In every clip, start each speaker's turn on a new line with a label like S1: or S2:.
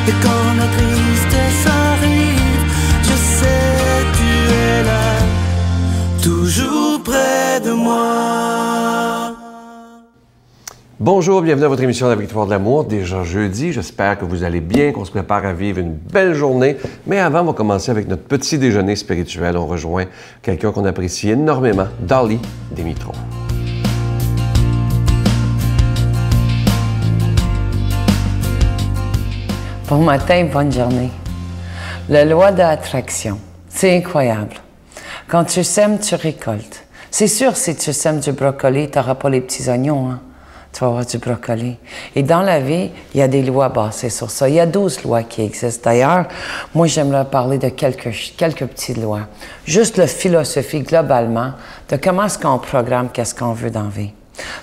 S1: Et quand la tristesse arrive, je sais tu es là, toujours près de moi.
S2: Bonjour, bienvenue à votre émission La Victoire de l'amour. Déjà jeudi, j'espère que vous allez bien, qu'on se prépare à vivre une belle journée. Mais avant, on va commencer avec notre petit déjeuner spirituel. On rejoint quelqu'un qu'on apprécie énormément, Dolly Dimitro.
S3: Bon matin, bonne journée. La loi d'attraction, c'est incroyable. Quand tu sèmes, tu récoltes. C'est sûr, si tu sèmes du brocoli, tu n'auras pas les petits oignons, hein? Tu vas avoir du brocoli. Et dans la vie, il y a des lois basées sur ça. Il y a 12 lois qui existent. D'ailleurs, moi, j'aimerais parler de quelques petites lois. Juste la philosophie, globalement, de comment est-ce qu'on programme, qu'est-ce qu'on veut dans la vie.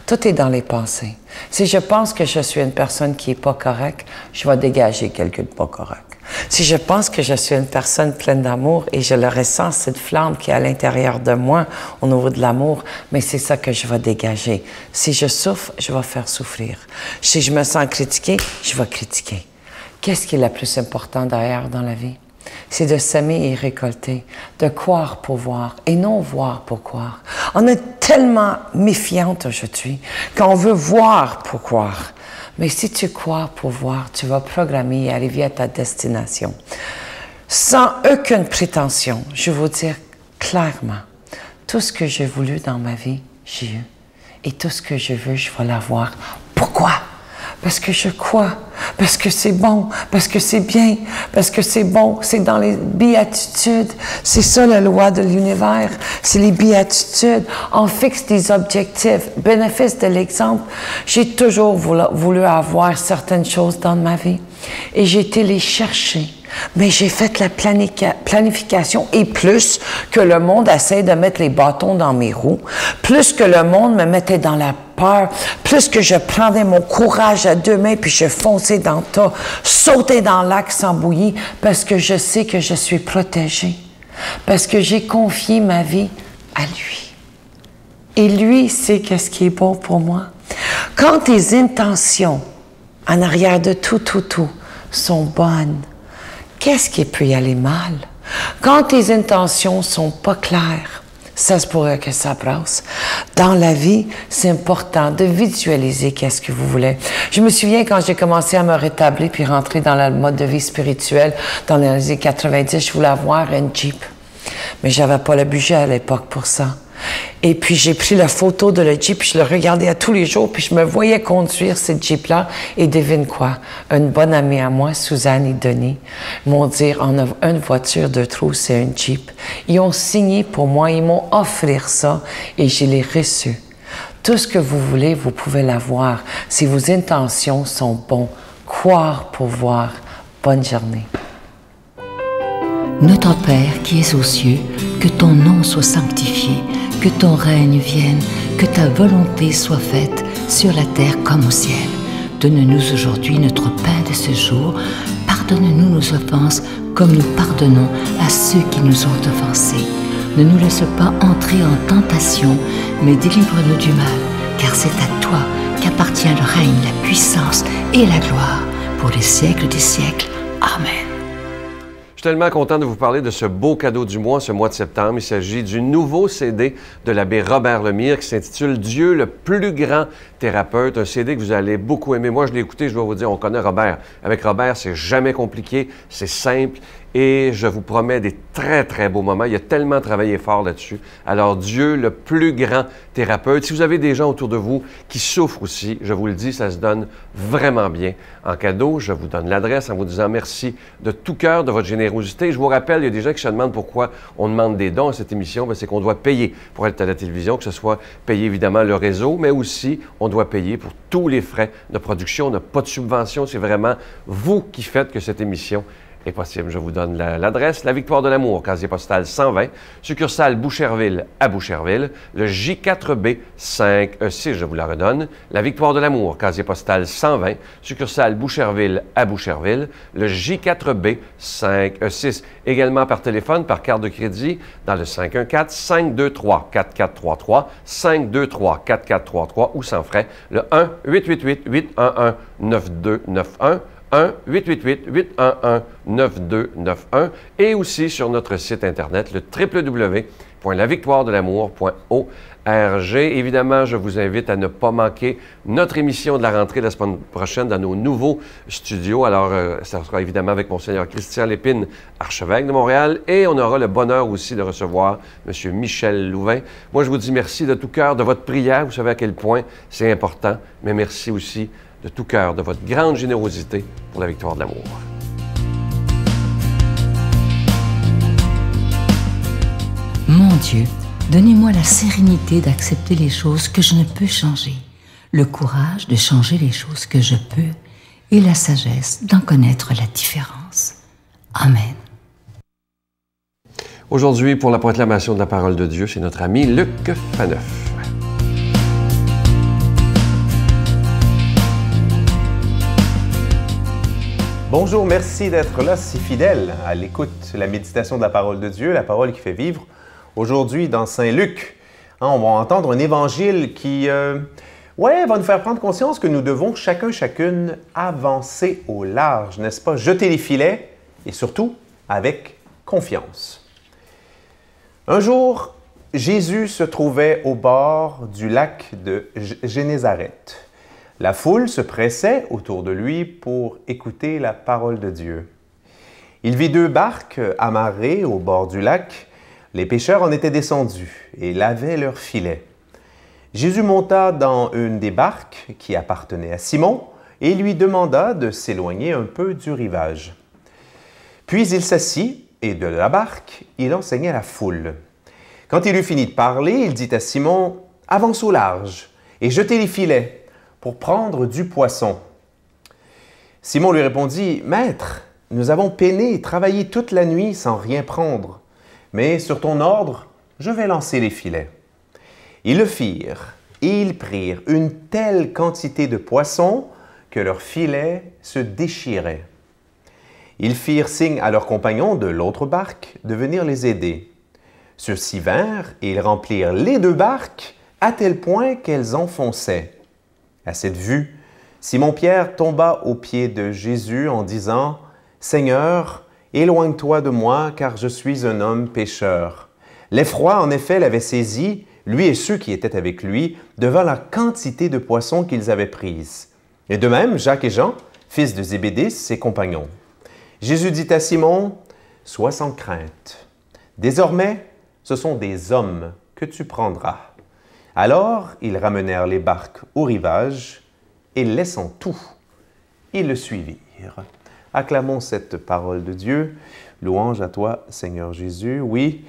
S3: Tout est dans les pensées. Si je pense que je suis une personne qui n'est pas correcte, je vais dégager quelqu'un de pas correct. Si je pense que je suis une personne pleine d'amour et je le ressens, cette flamme qui est à l'intérieur de moi au niveau de l'amour, mais c'est ça que je vais dégager. Si je souffre, je vais faire souffrir. Si je me sens critiquée, je vais critiquer. Qu'est-ce qui est le plus important derrière dans la vie? C'est de s'aimer et récolter, de croire pour voir et non voir pour croire. On est tellement méfiante aujourd'hui qu'on veut voir pour croire. Mais si tu crois pour voir, tu vas programmer et arriver à ta destination. Sans aucune prétention, je vais vous dire clairement, tout ce que j'ai voulu dans ma vie, j'ai eu. Et tout ce que je veux, je vais l'avoir. Pourquoi? Parce que je crois, parce que c'est bon, parce que c'est bien, parce que c'est bon, c'est dans les béatitudes. C'est ça la loi de l'univers, c'est les béatitudes. On fixe des objectifs. Bénéfice de l'exemple, j'ai toujours voulu avoir certaines choses dans ma vie et j'ai été les chercher. Mais j'ai fait la planification et plus que le monde essaie de mettre les bâtons dans mes roues, plus que le monde me mettait dans la peur, plus que je prendrais mon courage à deux mains puis je fonçais dans le tas, sautais dans le lac sans bouillir parce que je sais que je suis protégée, parce que j'ai confié ma vie à lui. Et lui sait qu'est-ce qui est bon pour moi. Quand tes intentions en arrière de tout sont bonnes, qu'est-ce qui peut y aller mal? Quand tes intentions sont pas claires, ça se pourrait que ça brasse. Dans la vie, c'est important de visualiser qu'est-ce que vous voulez. Je me souviens quand j'ai commencé à me rétablir puis rentrer dans le mode de vie spirituel, dans les années 90, je voulais avoir une Jeep. Mais j'avais pas le budget à l'époque pour ça. Et puis, j'ai pris la photo de la Jeep, puis je le regardais à tous les jours, puis je me voyais conduire cette Jeep-là. Et devine quoi? Une bonne amie à moi, Suzanne et Denis, m'ont dit, on a une voiture de trou, c'est une Jeep. Ils ont signé pour moi, ils m'ont offert ça, et je l'ai reçu. Tout ce que vous voulez, vous pouvez l'avoir, si vos intentions sont bonnes. Croire pour voir. Bonne journée.
S4: Notre Père qui es aux cieux, que ton nom soit sanctifié, que ton règne vienne, que ta volonté soit faite sur la terre comme au ciel. Donne-nous aujourd'hui notre pain de ce jour. Pardonne-nous nos offenses comme nous pardonnons à ceux qui nous ont offensés. Ne nous laisse pas entrer en tentation, mais délivre-nous du mal, car c'est à toi qu'appartient le règne, la puissance et la gloire pour les siècles des siècles. Amen.
S2: Je suis tellement content de vous parler de ce beau cadeau du mois, ce mois de septembre. Il s'agit du nouveau CD de l'abbé Robert Lemire qui s'intitule « Dieu, le plus grand thérapeute ». Un CD que vous allez beaucoup aimer. Moi, je l'ai écouté, je dois vous dire, on connaît Robert. Avec Robert, c'est jamais compliqué, c'est simple. Et je vous promets des très, très beaux moments. Il a tellement travaillé fort là-dessus. Alors, Dieu, le plus grand thérapeute. Si vous avez des gens autour de vous qui souffrent aussi, je vous le dis, ça se donne vraiment bien. En cadeau, je vous donne l'adresse en vous disant merci de tout cœur de votre générosité. Je vous rappelle, il y a des gens qui se demandent pourquoi on demande des dons à cette émission. Bien, c'est qu'on doit payer pour être à la télévision, que ce soit payer évidemment le réseau, mais aussi on doit payer pour tous les frais de production. On n'a pas de subvention. C'est vraiment vous qui faites que cette émission est possible. Je vous donne l'adresse. La Victoire de l'amour, casier postal 120, succursale Boucherville à Boucherville, le J4B 5E6, je vous la redonne. La Victoire de l'amour, casier postal 120, succursale Boucherville à Boucherville, le J4B 5E6. Également par téléphone, par carte de crédit, dans le 514-523-4433, 523-4433 ou sans frais, le 1-888-811-9291, 1-888-811-9291 et aussi sur notre site Internet, le www.lavictoiredelamour.org. Évidemment, je vous invite à ne pas manquer notre émission de la rentrée la semaine prochaine dans nos nouveaux studios. Alors, ça sera évidemment avec Monseigneur Christian Lépine, archevêque de Montréal, et on aura le bonheur aussi de recevoir M. Michel Louvain. Moi, je vous dis merci de tout cœur de votre prière. Vous savez à quel point c'est important, mais merci aussi de tout cœur de votre grande générosité pour la victoire de l'amour.
S4: Mon Dieu, donnez-moi la sérénité d'accepter les choses que je ne peux changer, le courage de changer les choses que je peux et la sagesse d'en connaître la différence. Amen.
S2: Aujourd'hui, pour la proclamation de la parole de Dieu, c'est notre ami Luc Faneuf.
S5: Bonjour, merci d'être là si fidèle à l'écoute, la méditation de la parole de Dieu, la parole qui fait vivre. Aujourd'hui, dans Saint Luc, on va entendre un évangile qui va nous faire prendre conscience que nous devons chacune avancer au large, n'est-ce pas? Jeter les filets et surtout avec confiance. Un jour, Jésus se trouvait au bord du lac de Génézareth. La foule se pressait autour de lui pour écouter la parole de Dieu. Il vit 2 barques amarrées au bord du lac. Les pêcheurs en étaient descendus et lavaient leurs filets. Jésus monta dans une des barques qui appartenait à Simon et lui demanda de s'éloigner un peu du rivage. Puis il s'assit et de la barque, il enseignait à la foule. Quand il eut fini de parler, il dit à Simon, « Avance au large et jetez les filets pour prendre du poisson. » Simon lui répondit, « Maître, nous avons peiné et travaillé toute la nuit sans rien prendre. Mais sur ton ordre, je vais lancer les filets. » Ils le firent, et ils prirent une telle quantité de poissons que leurs filets se déchiraient. Ils firent signe à leurs compagnons de l'autre barque de venir les aider. Ceux-ci vinrent, et ils remplirent les 2 barques à tel point qu'elles enfonçaient. À cette vue, Simon-Pierre tomba aux pieds de Jésus en disant, « Seigneur, éloigne-toi de moi, car je suis un homme pécheur. » L'effroi, en effet, l'avait saisi, lui et ceux qui étaient avec lui, devant la quantité de poissons qu'ils avaient prise. Et de même, Jacques et Jean, fils de Zébédée, ses compagnons. Jésus dit à Simon, « Sois sans crainte. Désormais, ce sont des hommes que tu prendras. » Alors, ils ramenèrent les barques au rivage et, laissant tout, ils le suivirent. Acclamons cette parole de Dieu. Louange à toi, Seigneur Jésus. Oui,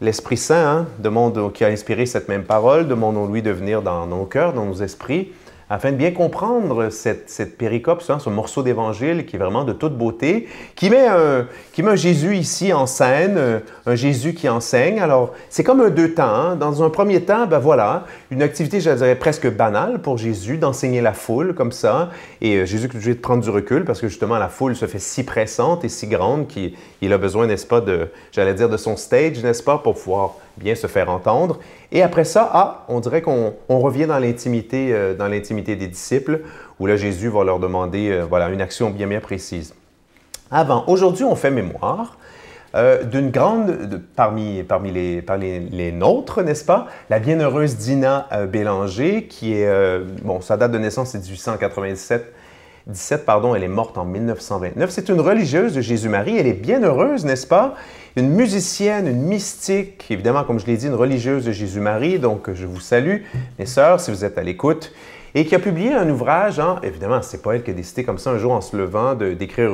S5: l'Esprit Saint, qui a inspiré cette même parole, demandons-lui de venir dans nos cœurs, dans nos esprits, afin de bien comprendre cette péricope, ce morceau d'évangile qui est vraiment de toute beauté, qui met un Jésus ici en scène, un Jésus qui enseigne. Alors, c'est comme un 2 temps. Dans un premier temps, une activité, je dirais, presque banale pour Jésus, d'enseigner la foule comme ça. Et Jésus est obligé de prendre du recul parce que justement, la foule se fait si pressante et si grande qu'il a besoin, n'est-ce pas, de son stage, n'est-ce pas, pour pouvoir bien se faire entendre. Et après ça, on dirait qu'on revient dans l'intimité des disciples, où là, Jésus va leur demander une action bien précise. Aujourd'hui, on fait mémoire d'une grande, parmi les nôtres, n'est-ce pas, la bienheureuse Dina Bélanger, qui est, sa date de naissance c'est 1897, elle est morte en 1929. C'est une religieuse de Jésus-Marie. Elle est bienheureuse, n'est-ce pas? Une musicienne, une mystique, évidemment, comme je l'ai dit, une religieuse de Jésus-Marie. Donc, je vous salue, mes sœurs, si vous êtes à l'écoute. Et qui a publié un ouvrage, évidemment, c'est pas elle qui a décidé comme ça un jour en se levant d'écrire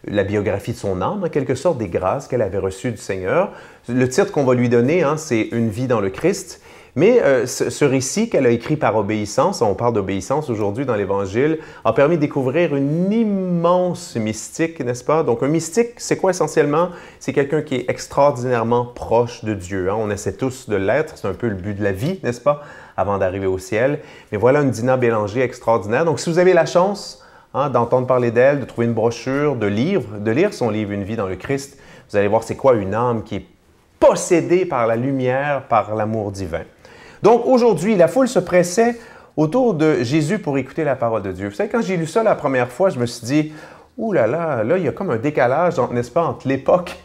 S5: la biographie de son âme, en quelque sorte, des grâces qu'elle avait reçues du Seigneur. Le titre qu'on va lui donner, c'est « Une vie dans le Christ ». Mais ce récit qu'elle a écrit par obéissance, on parle d'obéissance aujourd'hui dans l'Évangile, a permis de découvrir une immense mystique, n'est-ce pas? Donc un mystique, c'est quoi essentiellement? C'est quelqu'un qui est extraordinairement proche de Dieu. On essaie tous de l'être, c'est un peu le but de la vie, n'est-ce pas? Avant d'arriver au ciel. Mais voilà une Dina Bélanger extraordinaire. Donc si vous avez la chance d'entendre parler d'elle, de trouver une brochure, de lire son livre « Une vie dans le Christ », vous allez voir c'est quoi une âme qui est possédée par la lumière, par l'amour divin. Donc aujourd'hui, la foule se pressait autour de Jésus pour écouter la parole de Dieu. Vous savez, quand j'ai lu ça la première fois, je me suis dit, ouh là là, là, il y a comme un décalage, n'est-ce pas, entre l'époque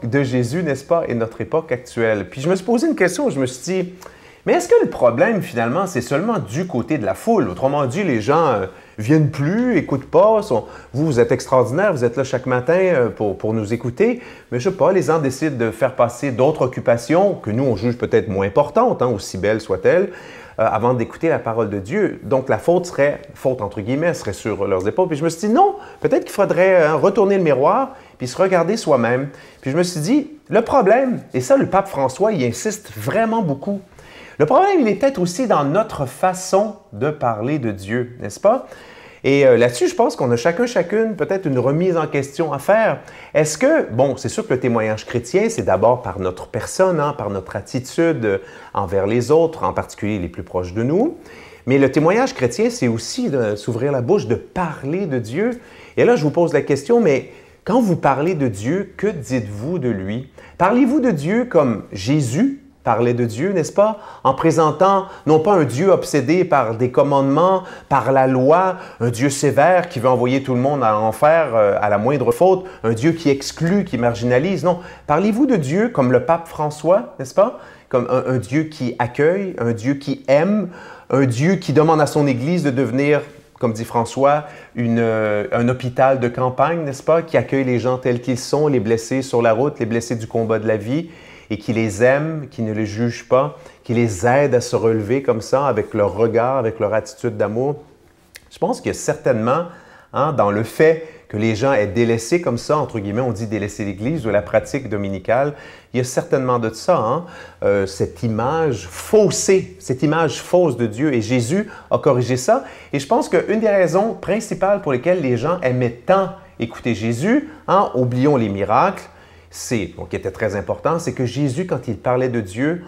S5: de Jésus, n'est-ce pas, et notre époque actuelle. Puis je me suis posé une question, je me suis dit, mais est-ce que le problème, finalement, c'est seulement du côté de la foule? Autrement dit, les gens viennent plus, écoutent pas, vous êtes extraordinaires, vous êtes là chaque matin pour nous écouter, mais je sais pas, les gens décident de faire passer d'autres occupations que nous, on juge peut-être moins importantes, aussi belles soient-elles, avant d'écouter la parole de Dieu. Donc, la faute entre guillemets, serait sur leurs épaules. Puis je me suis dit, non, peut-être qu'il faudrait retourner le miroir puis se regarder soi-même. Puis je me suis dit, le problème, et ça, le pape François, il insiste vraiment beaucoup, le problème, il est peut-être aussi dans notre façon de parler de Dieu, n'est-ce pas? Et là-dessus, je pense qu'on a chacune peut-être une remise en question à faire. Est-ce que, bon, c'est sûr que le témoignage chrétien, c'est d'abord par notre personne, par notre attitude envers les autres, en particulier les plus proches de nous. Mais le témoignage chrétien, c'est aussi de s'ouvrir la bouche, de parler de Dieu. Et là, je vous pose la question, mais quand vous parlez de Dieu, que dites-vous de lui? Parlez-vous de Dieu comme Jésus parlait de Dieu, n'est-ce pas? En présentant non pas un Dieu obsédé par des commandements, par la loi, un Dieu sévère qui veut envoyer tout le monde à l'enfer à la moindre faute, un Dieu qui exclut, qui marginalise. Non, parlez-vous de Dieu comme le pape François, n'est-ce pas? Comme un Dieu qui accueille, un Dieu qui aime, un Dieu qui demande à son Église de devenir, comme dit François, un hôpital de campagne, n'est-ce pas? Qui accueille les gens tels qu'ils sont, les blessés sur la route, les blessés du combat de la vie, et qui les aime, qui ne les juge pas, qui les aide à se relever comme ça, avec leur regard, avec leur attitude d'amour. Je pense qu'il y a certainement, dans le fait que les gens aient délaissé comme ça, entre guillemets, on dit délaisser l'Église ou la pratique dominicale, il y a certainement de ça, cette image faussée, cette image fausse de Dieu. Et Jésus a corrigé ça. Et je pense qu'une des raisons principales pour lesquelles les gens aimaient tant écouter Jésus, oublions les miracles, qui était très important, c'est que Jésus, quand il parlait de Dieu,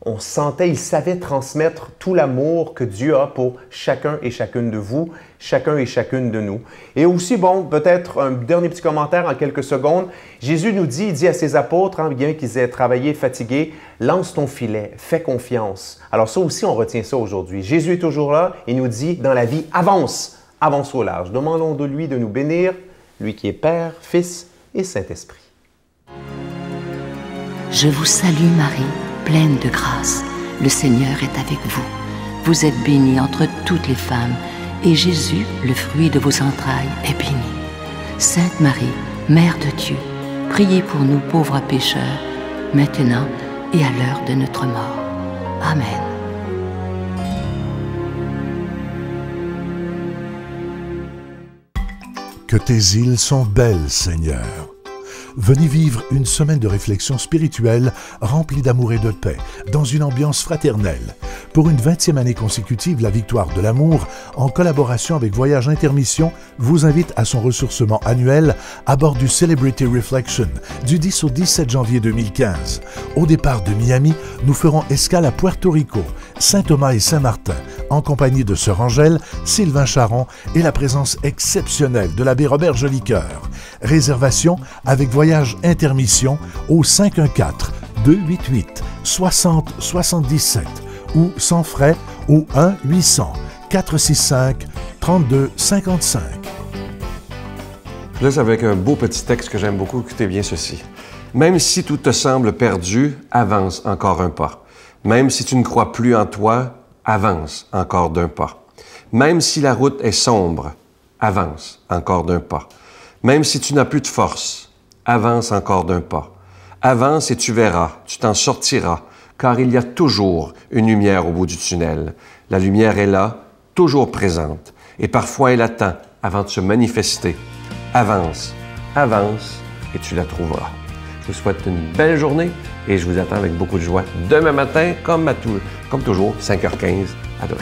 S5: on sentait, il savait transmettre tout l'amour que Dieu a pour chacun et chacune de vous, chacun et chacune de nous. Et aussi, peut-être un dernier petit commentaire en quelques secondes. Jésus nous dit, il dit à ses apôtres, bien qu'ils aient travaillé, fatigués, lance ton filet, fais confiance. Alors ça aussi, on retient ça aujourd'hui. Jésus est toujours là et nous dit, dans la vie, avance au large. Demandons de lui de nous bénir, lui qui est Père, Fils et Saint-Esprit.
S4: Je vous salue Marie, pleine de grâce. Le Seigneur est avec vous. Vous êtes bénie entre toutes les femmes, et Jésus, le fruit de vos entrailles, est béni. Sainte Marie, Mère de Dieu, priez pour nous pauvres pécheurs, maintenant et à l'heure de notre mort. Amen.
S6: Que tes îles sont belles, Seigneur. Venez vivre une semaine de réflexion spirituelle remplie d'amour et de paix, dans une ambiance fraternelle. Pour une 20e année consécutive, la Victoire de l'amour, en collaboration avec Voyage Intermission, vous invite à son ressourcement annuel à bord du Celebrity Reflection du 10 au 17 janvier 2015. Au départ de Miami, nous ferons escale à Puerto Rico, Saint-Thomas et Saint-Martin, en compagnie de Sœur Angèle, Sylvain Charon et la présence exceptionnelle de l'abbé Robert Jolicoeur. Réservation avec Voyage Intermission au 514-288-6077 ou sans frais au 1-800-465-3255.
S2: Je laisse avec un beau petit texte que j'aime beaucoup. Écoutez bien ceci. Même si tout te semble perdu, avance encore un pas. Même si tu ne crois plus en toi, avance encore d'un pas. Même si la route est sombre, avance encore d'un pas. Même si tu n'as plus de force, avance encore d'un pas. Avance et tu verras, tu t'en sortiras, car il y a toujours une lumière au bout du tunnel. La lumière est là, toujours présente, et parfois elle attend avant de se manifester. Avance, avance, et tu la trouveras. Je vous souhaite une belle journée et je vous attends avec beaucoup de joie demain matin, comme toujours, 5h15 à demain.